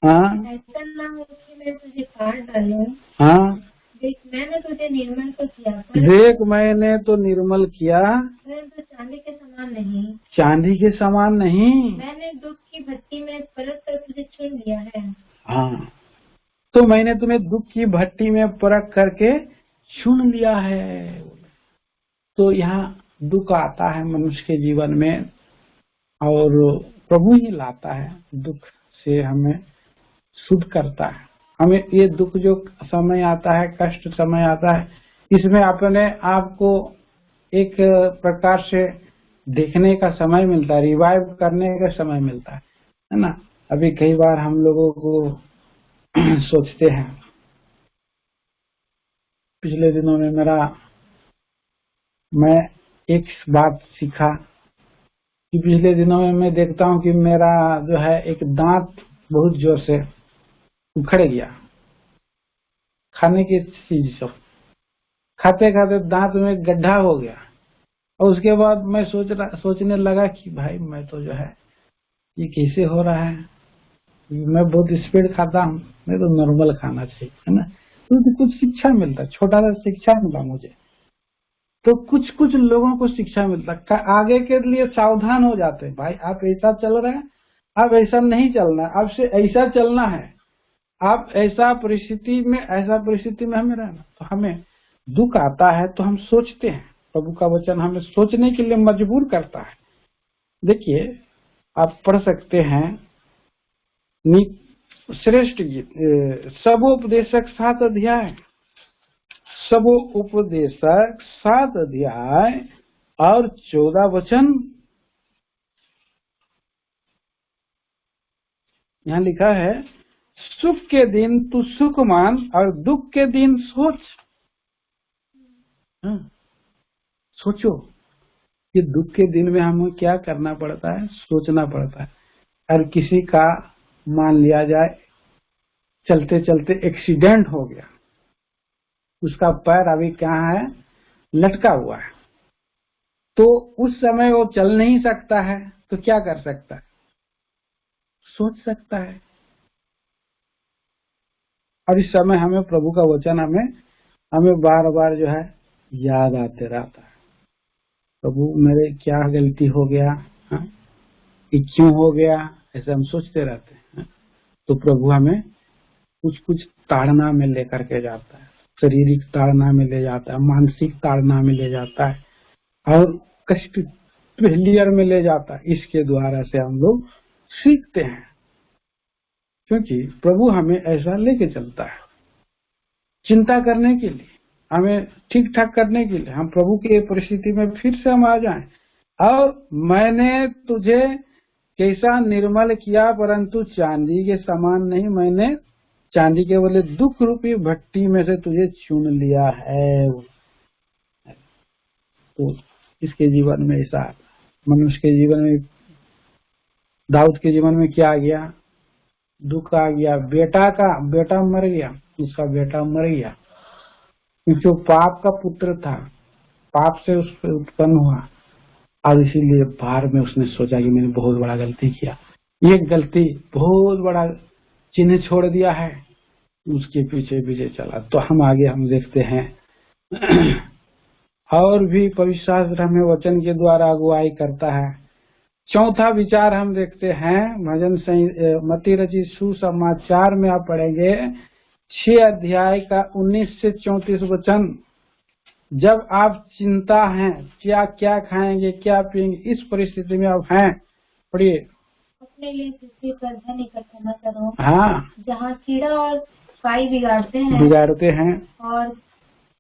हाँ, ऐसा न हो कि मैं तुझे काट डालूं। हाँ, देख मैंने तुझे निर्मल तो किया, देख मैंने तो निर्मल किया, परंतु चांदी के समान नहीं। चांदी के समान नहीं। मैंने दुख की भट्टी में परख कर तुझे चुन लिया है। हाँ, तो मैंने तुम्हें दुख की भट्टी में परख करके चुन लिया है। तो यहाँ दुख आता है मनुष्य के जीवन में और प्रभु ही लाता है, दुख से हमें शुद्ध करता है। हमें ये दुख जो समय आता है, कष्ट समय आता है, इसमें अपने आप को एक प्रकार से देखने का समय मिलता है, रिवाइव करने का समय मिलता है ना। अभी कई बार हम लोगों को सोचते हैं, पिछले दिनों में मैं एक बात सीखा कि पिछले दिनों में मैं देखता हूँ कि मेरा जो है एक दांत बहुत जोर से उखड़ गया। खाने की चीज सब खाते खाते दांत में गड्ढा हो गया। और उसके बाद मैं सोचने लगा कि भाई मैं तो जो है ये कैसे हो रहा है, मैं बहुत स्पीड खाता हूँ, मैं तो नॉर्मल खाना चाहिए, है ना। तो कुछ शिक्षा मिलता, छोटा सा शिक्षा मिला मुझे। तो कुछ लोगों को शिक्षा मिलता, आगे के लिए सावधान हो जाते हैं। भाई आप ऐसा चल रहे हैं, आप ऐसा नहीं चलना है, आपसे ऐसा चलना है, आप ऐसा परिस्थिति में हमें रहना। तो हमें दुख आता है तो हम सोचते हैं, प्रभु का वचन हमें सोचने के लिए मजबूर करता है। देखिए आप पढ़ सकते हैं श्रेष्ठ गीत सबोपदेशक 7 अध्याय, सबोपदेशक 7 अध्याय और 14 वचन। यहाँ लिखा है, सुख के दिन तू सुख मान और दुख के दिन सोच। सोचो कि दुख के दिन में हमें क्या करना पड़ता है, सोचना पड़ता है। और किसी का मान लिया जाए चलते चलते एक्सीडेंट हो गया, उसका पैर अभी कहाँ है, लटका हुआ है, तो उस समय वो चल नहीं सकता है, तो क्या कर सकता है, सोच सकता है। और इस समय हमें प्रभु का वचन हमें बार बार जो है याद आते रहता है। प्रभु मेरे क्या गलती हो गया, ये क्यों हो गया, ऐसे हम सोचते रहते हैं। तो प्रभु हमें कुछ ताड़ना में लेकर के जाता है, शारीरिक ताड़ना में ले जाता है, मानसिक ताड़ना में ले जाता है और कष्ट फेलियर में ले जाता है। इसके द्वारा से हम लोग सीखते हैं, क्योंकि प्रभु हमें ऐसा लेके चलता है चिंता करने के लिए, हमें ठीक ठाक करने के लिए। हम प्रभु की परिस्थिति में फिर से हम आ जाएं, और मैंने तुझे कैसा निर्मल किया, परंतु चांदी के समान नहीं, मैंने चांदी के बदले दुख रूपी भट्टी में से तुझे चुन लिया है। तो इसके जीवन में ऐसा, मनुष्य के जीवन में, दाऊद के जीवन में क्या आ गया, दुख आ गया, बेटा मर गया, उसका बेटा मर गया क्योंकि वो पाप का पुत्र था, पाप से उससे उत्पन्न हुआ, और इसीलिए बाहर में उसने सोचा कि मैंने बहुत बड़ा गलती किया, ये गलती बहुत बड़ा चिन्ह छोड़ दिया है, उसके पीछे पीछे चला। तो हम आगे हम देखते हैं और भी पवित्र शास्त्र हमें वचन के द्वारा अगुवाई करता है। चौथा विचार हम देखते हैं भजन मत्ती रचित सुसमाचार में आप पढ़ेंगे 6 अध्याय का 19 से 34 वचन। जब आप चिंता हैं क्या खाएंगे क्या पिएंगे, इस परिस्थिति में आप हैं, पढ़िए। अपने लिए पृथ्वी पर धन इकट्ठा न करो, हाँ, जहाँ कीड़ा और काई बिगाड़ते हैं और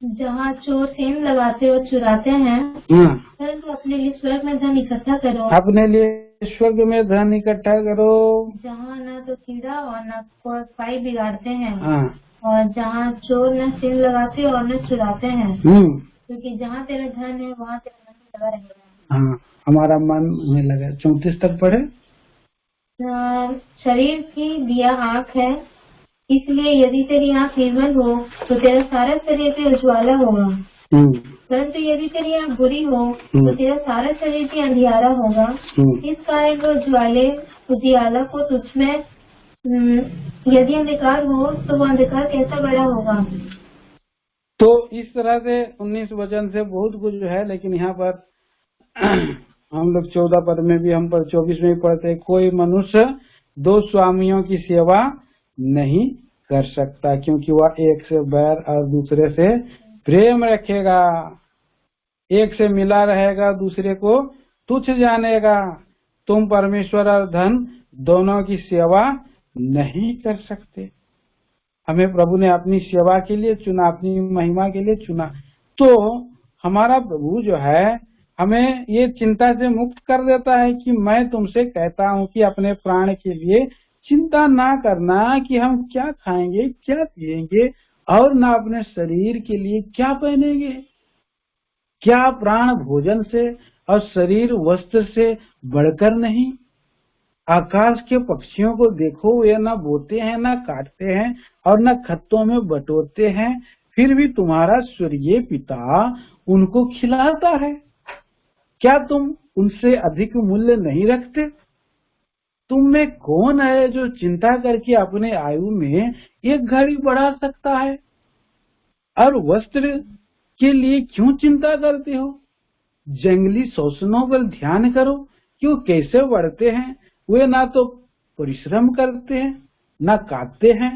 जहाँ चोर सेंध लगाते और चुराते हैं, परंतु अपने लिए स्वर्ग में धन इकट्ठा करो, अपने लिए स्वर्ग में धन इकट्ठा करो, जहाँ न तो कीड़ा और न काई बिगाड़ते हैं, और जहाँ चोर न सेंध लगाते और न चुराते हैं, क्योंकि जहाँ तेरा धन है वहाँ तेरा मन लगा रहेगा। हाँ, हमारा मन में लगा। 34 तक पढ़े। शरीर की दिया आँख है, इसलिए यदि तेरी आँख निर्मल हो तो तेरा सारा शरीर भी उज्ज्वला होगा, परंतु यदि तेरी आँख बुरी हो तो तेरा सारा शरीर भी अंधियारा होगा। इस कारण वो उजियाला को तुझमें यदि अंधकार हो तो वो अंधकार कैसा बड़ा होगा। तो इस तरह से 19 वचन से बहुत कुछ है, लेकिन यहाँ पर हम लोग 14 पद में भी, हम पर 24 में भी पढ़ते, कोई मनुष्य 2 स्वामियों की सेवा नहीं कर सकता, क्योंकि वह एक से बैर और दूसरे से प्रेम रखेगा, एक से मिला रहेगा दूसरे को तुच्छ जानेगा। तुम परमेश्वर और धन दोनों की सेवा नहीं कर सकते। हमें प्रभु ने अपनी सेवा के लिए चुना, अपनी महिमा के लिए चुना, तो हमारा प्रभु जो है हमें ये चिंता से मुक्त कर देता है कि मैं तुमसे कहता हूँ कि अपने प्राण के लिए चिंता ना करना कि हम क्या खाएंगे क्या पिएंगे, और ना अपने शरीर के लिए क्या पहनेंगे। क्या प्राण भोजन से और शरीर वस्त्र से बढ़कर नहीं? आकाश के पक्षियों को देखो, वे न बोते हैं न काटते हैं और न खत्तों में बटोरते हैं, फिर भी तुम्हारा स्वर्गीय पिता उनको खिलाता है। क्या तुम उनसे अधिक मूल्य नहीं रखते? तुम में कौन है जो चिंता करके अपने आयु में एक घड़ी बढ़ा सकता है? और वस्त्र के लिए क्यों चिंता करते हो? जंगली शोषणों पर ध्यान करो कि वो कैसे बढ़ते हैं, वे ना तो परिश्रम करते हैं ना काटते हैं।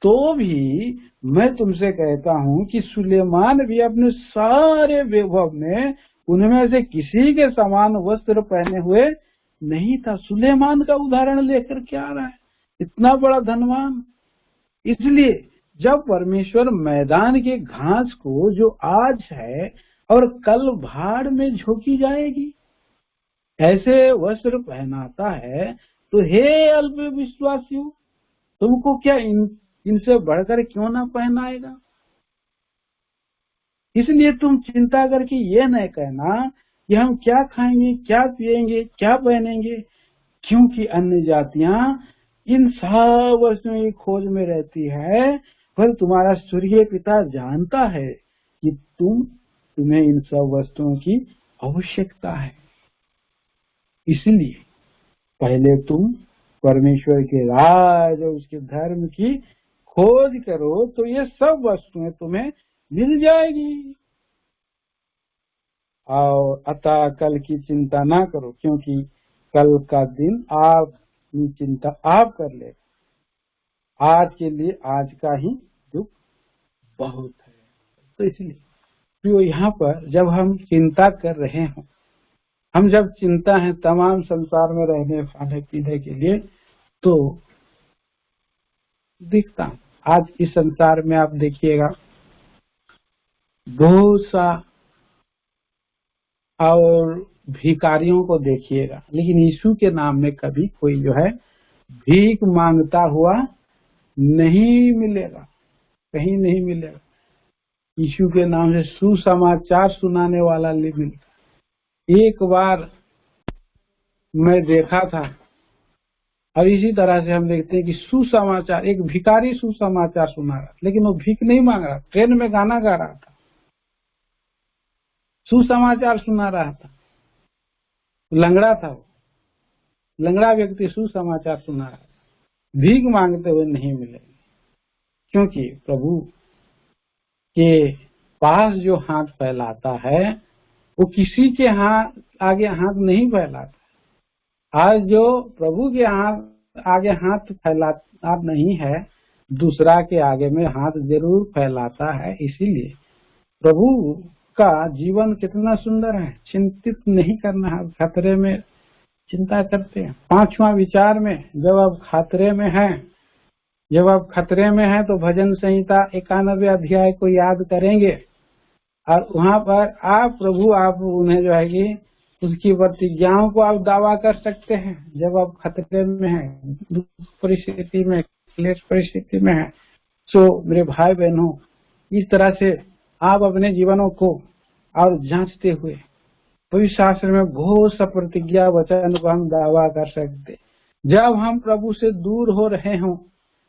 तो भी मैं तुमसे कहता हूँ कि सुलेमान भी अपने सारे वैभव में उनमें से किसी के समान वस्त्र पहने हुए नहीं था। सुलेमान का उदाहरण लेकर क्या आ रहा है, इतना बड़ा धनवान। इसलिए जब परमेश्वर मैदान के घास को जो आज है और कल भाड़ में झोंकी जाएगी ऐसे वस्त्र पहनाता है, तो हे अल्प विश्वासियों, तुमको क्या इनसे बढ़कर क्यों ना पहनाएगा? इसलिए तुम चिंता करके ये न कहना कि हम क्या खाएंगे क्या पिएंगे क्या पहनेंगे, क्योंकि अन्य जातियां इन सब वस्तुओं की खोज में रहती है, पर तुम्हारा स्वर्गीय पिता जानता है कि तुम्हें इन सब वस्तुओं की आवश्यकता है। इसलिए पहले तुम परमेश्वर के राज और उसके धर्म की खोज करो, तो ये सब वस्तुएं तुम्हें मिल जाएगी। और अतः कल की चिंता ना करो, क्योंकि कल का दिन आप चिंता आप कर ले। आज के लिए आज का ही दुख बहुत है। तो इसलिए तो यहाँ पर जब हम चिंता कर रहे हो, हम जब चिंता है तमाम संसार में रहने खाने पीने के लिए, तो दिखता आज इस संसार में आप देखिएगा बहुत सा और भिखारियों को देखिएगा, लेकिन यीशु के नाम में कभी कोई जो है भीख मांगता हुआ नहीं मिलेगा, कहीं नहीं मिलेगा। यीशु के नाम से सुसमाचार सुनाने वाला नहीं मिलता। एक बार मैं देखा था, और इसी तरह से हम देखते हैं कि सुसमाचार, एक भिखारी सुसमाचार सुना रहा, लेकिन वो भीख नहीं मांग रहा, ट्रेन में गाना गा रहा था, सुसमाचार सुना रहा था, लंगड़ा था वो, लंगड़ा व्यक्ति सुसमाचार सुना रहा था, भीख मांगते हुए नहीं मिलेंगे, क्योंकि प्रभु के पास जो हाथ फैलाता है वो किसी के आगे हाथ नहीं फैलाता। आज जो प्रभु के आगे हाथ फैलाता नहीं है, दूसरा के आगे में हाथ जरूर फैलाता है। इसीलिए प्रभु का जीवन कितना सुंदर है, चिंतित नहीं करना है, खतरे में चिंता करते हैं। 5वां विचार में, जब आप खतरे में हैं तो भजन संहिता 91 अध्याय को याद करेंगे, और वहाँ पर आप उन्हें जो है कि उसकी प्रतिज्ञाओं को आप दावा कर सकते हैं। जब आप खतरे में हैं, दुख परिस्थिति में, क्लेश परिस्थिति में हैं, तो मेरे भाई बहनों, इस तरह से आप अपने जीवनों को और जांचते हुए पवित्र शास्त्र में बहुत सा प्रतिज्ञा वचन को हम दावा कर सकते। जब हम प्रभु से दूर हो रहे हों,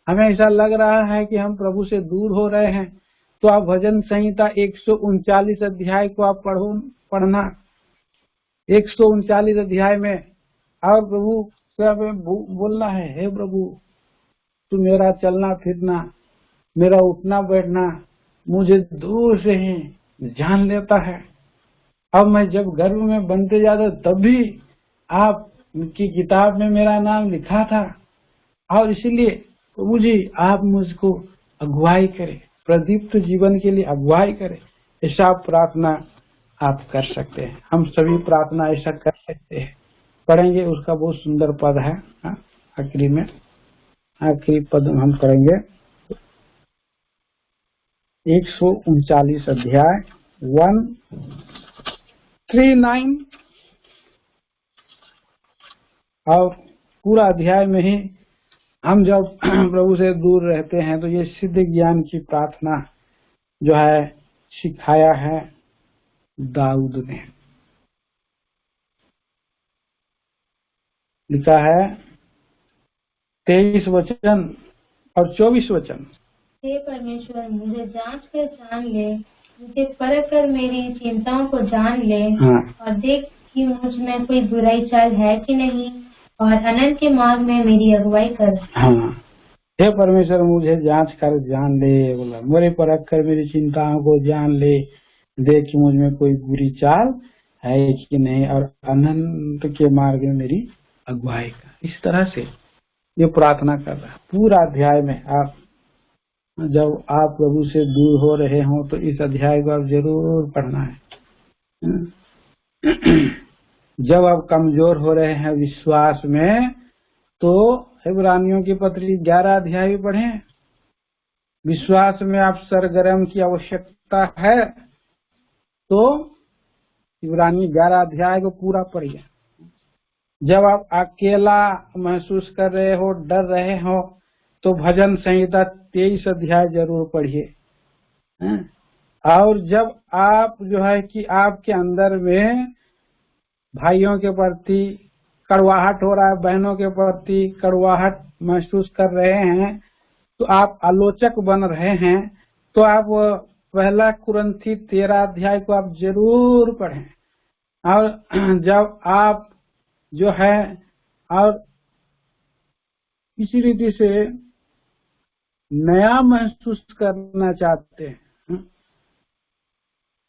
हमें ऐसा लग रहा है कि हम प्रभु से दूर हो रहे हैं, तो आप भजन संहिता 139 अध्याय को आप पढ़ना। 139 अध्याय में और प्रभु से बोलना है, हे प्रभु, तू मेरा चलना फिरना, मेरा उठना बैठना मुझे दूर से ही जान लेता है। अब मैं जब गर्भ में बनते जाता तब भी आपकी किताब में मेरा नाम लिखा था, और इसीलिए प्रभु जी आप मुझको अगुवाई करें, प्रदीप्त जीवन के लिए अगुवाई करें। ऐसा प्रार्थना आप कर सकते हैं, हम सभी प्रार्थना ऐसा कर सकते हैं। पढ़ेंगे, उसका बहुत सुंदर पद है, आखिरी में, आखिरी पद हम पढ़ेंगे 139 अध्याय 139, और पूरा अध्याय में ही हम जब प्रभु से दूर रहते हैं तो ये सिद्ध ज्ञान की प्रार्थना जो है सिखाया है दाऊद ने। लिखा है 23 वचन और 24 वचन। हे परमेश्वर, मुझे जांच कर जान ले, मुझे परख कर मेरी चिंताओं को जान ले, और देख कि मुझ में कोई बुराई चाल है कि नहीं, और अनंत के मार्ग में मेरी अगुवाई कर। हे परमेश्वर, मुझे जांच कर जान ले, बोला, मेरे परख कर मेरी चिंताओं को जान ले, देख कि मुझ में कोई बुरी चाल है कि नहीं, और अनंत के मार्ग में मेरी अगुवाई कर। इस तरह से ये प्रार्थना कर रहा है पूरा अध्याय में। आप जब आप प्रभु से दूर हो रहे हो तो इस अध्याय को आप जरूर पढ़ना है। जब आप कमजोर हो रहे हैं विश्वास में, तो इब्रानियों की पत्री 11 अध्याय भी पढ़ें। विश्वास में आप सरगर्म की आवश्यकता है, तो इब्रानी 11 अध्याय को पूरा पढ़िए। जब आप अकेला महसूस कर रहे हो, डर रहे हो, तो भजन संहिता 23 अध्याय जरूर पढ़िए। और जब आप जो है कि आपके अंदर में भाइयों के प्रति कड़वाहट हो रहा है, बहनों के प्रति कड़वाहट महसूस कर रहे हैं, तो आप आलोचक बन रहे हैं, तो आप 1 कुरिन्थी 13 अध्याय को आप जरूर पढ़ें। और जब आप जो है और किसी रीति से नया महसूस करना चाहते हैं,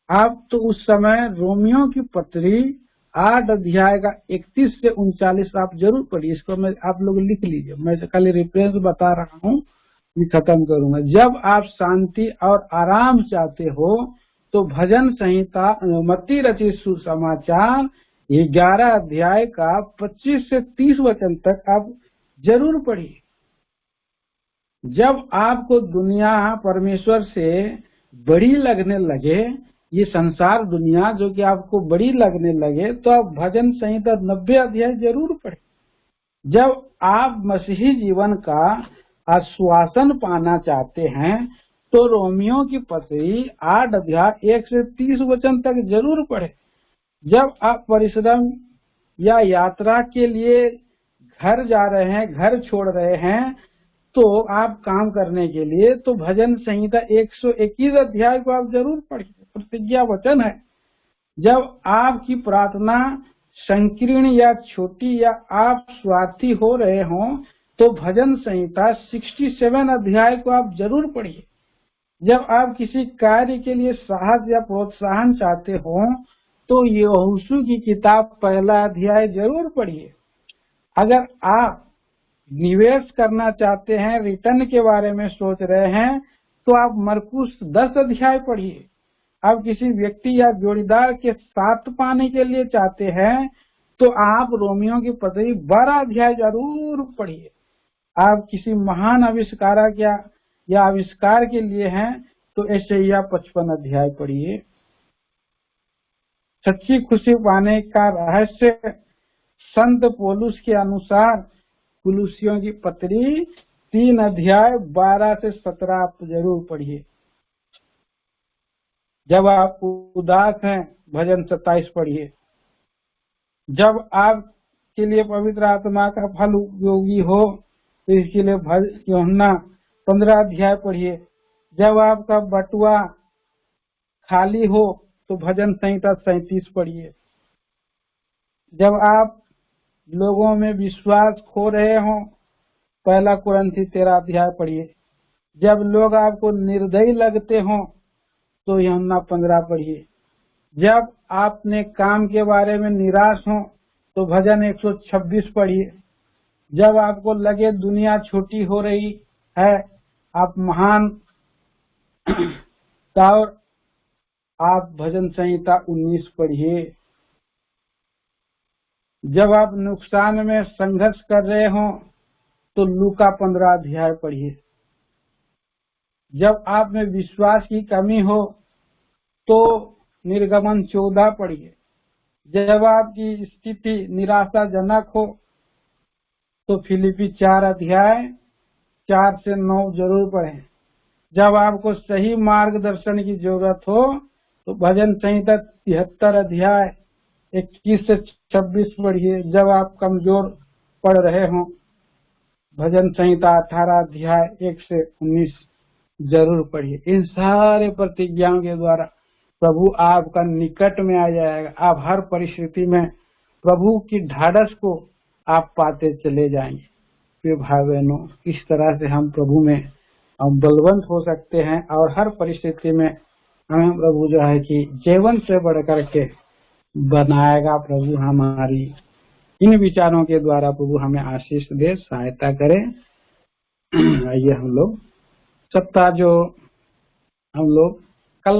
आप तो उस समय रोमियो की पत्री 8 अध्याय का 31 से 39 आप जरूर पढ़िए। इसको मैं आप लोग लिख लीजिए, मैं खाली रेफरेंस बता रहा हूँ, ये खत्म करूंगा। जब आप शांति और आराम चाहते हो तो भजन संहिता मत्ती रचित सुसमाचार 11 अध्याय का 25 से 30 वचन तक आप जरूर पढ़िए। जब आपको दुनिया परमेश्वर से बड़ी लगने लगे, ये संसार दुनिया जो कि आपको बड़ी लगने लगे, तो आप भजन संहिता 90 अध्याय जरूर पढ़ें। जब आप मसीही जीवन का आश्वासन पाना चाहते हैं, तो रोमियो की पत्री 8 अध्याय 1 से 30 वचन तक जरूर पढ़े। जब आप परिश्रम या यात्रा के लिए घर जा रहे हैं, घर छोड़ रहे हैं, तो आप काम करने के लिए, तो भजन संहिता 121 अध्याय को आप जरूर पढ़िए, प्रतिज्ञा वचन है। जब आपकी प्रार्थना संकीर्ण या छोटी या आप स्वार्थी हो रहे हों, तो भजन संहिता 67 अध्याय को आप जरूर पढ़िए। जब आप किसी कार्य के लिए साहस या प्रोत्साहन चाहते हो, तो यहोशू की किताब 1 अध्याय जरूर पढ़िए। अगर आप निवेश करना चाहते हैं, रिटर्न के बारे में सोच रहे हैं, तो आप मरकुस 10 अध्याय पढ़िए। आप किसी व्यक्ति या जोड़ीदार के साथ पाने के लिए चाहते हैं, तो आप रोमियो की पत्री 12 अध्याय जरूर पढ़िए। आप किसी महान आविष्कारक या आविष्कार के लिए हैं, तो यशायाह 55 अध्याय पढ़िए। सच्ची खुशी पाने का रहस्य संत पौलुस के अनुसार कुलुसियों की पत्री 3 अध्याय 12 से 17 आप जरूर पढ़िए। जब आप उदास हैं, भजन 27 पढ़िए। जब आपके लिए पवित्र आत्मा का फल उपयोगी हो, तो इसके लिए यूहन्ना 15 अध्याय पढ़िए। जब आपका बटुआ खाली हो, तो भजन संहिता 37 पढ़िए। जब आप लोगों में विश्वास खो रहे हो, 1 कुरिन्थी 13 अध्याय पढ़िए। जब लोग आपको निर्दयी लगते हो, तो यूहन्ना 15 पढ़िए। जब आपने काम के बारे में निराश हो, तो भजन 126 पढ़िए। जब आपको लगे दुनिया छोटी हो रही है, आप महान और आप भजन संहिता 19 पढ़िए। जब आप नुकसान में संघर्ष कर रहे हो, तो लूका 15 अध्याय पढ़िए। जब आप में विश्वास की कमी हो, तो निर्गमन 14 पढ़िए। जब आपकी स्थिति निराशाजनक हो, तो फिलिपी 4 अध्याय 4 से 9 जरूर पढ़ें। जब आपको सही मार्गदर्शन की जरूरत हो, तो भजन संहिता 73 अध्याय 21 से 26 पढ़िए। जब आप कमजोर पड़ रहे हो, भजन संहिता 18 अध्याय 1 से 19 जरूर पढ़िए। इन सारे प्रतिज्ञाओं के द्वारा प्रभु आपका निकट में आ जाएगा। आप हर परिस्थिति में प्रभु की ढाढ़स को आप पाते चले जाएंगे। प्रिय भाई बहनों, इस तरह से हम प्रभु में हम बलवंत हो सकते हैं, और हर परिस्थिति में हमें प्रभु जो है कि जीवन से बढ़ करके बनाएगा। प्रभु हमारी इन विचारों के द्वारा प्रभु हमें आशीष दे, सहायता करे। आइए हम लोग सप्ताह जो हम लोग कल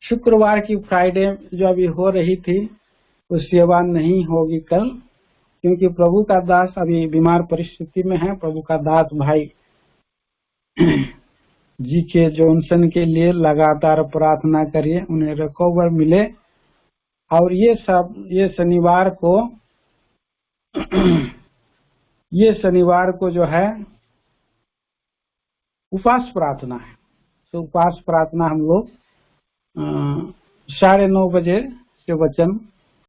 शुक्रवार की फ्राइडे जो अभी हो रही थी, वो सेवा नहीं होगी कल, क्योंकि प्रभु का दास अभी बीमार परिस्थिति में है। प्रभु का दास भाई जी के जॉनसन के लिए लगातार प्रार्थना करिए, उन्हें रिकवर मिले। और ये शनिवार को जो है उपवास प्रार्थना है। तो उपवास प्रार्थना हम लोग 9:30 बजे से वचन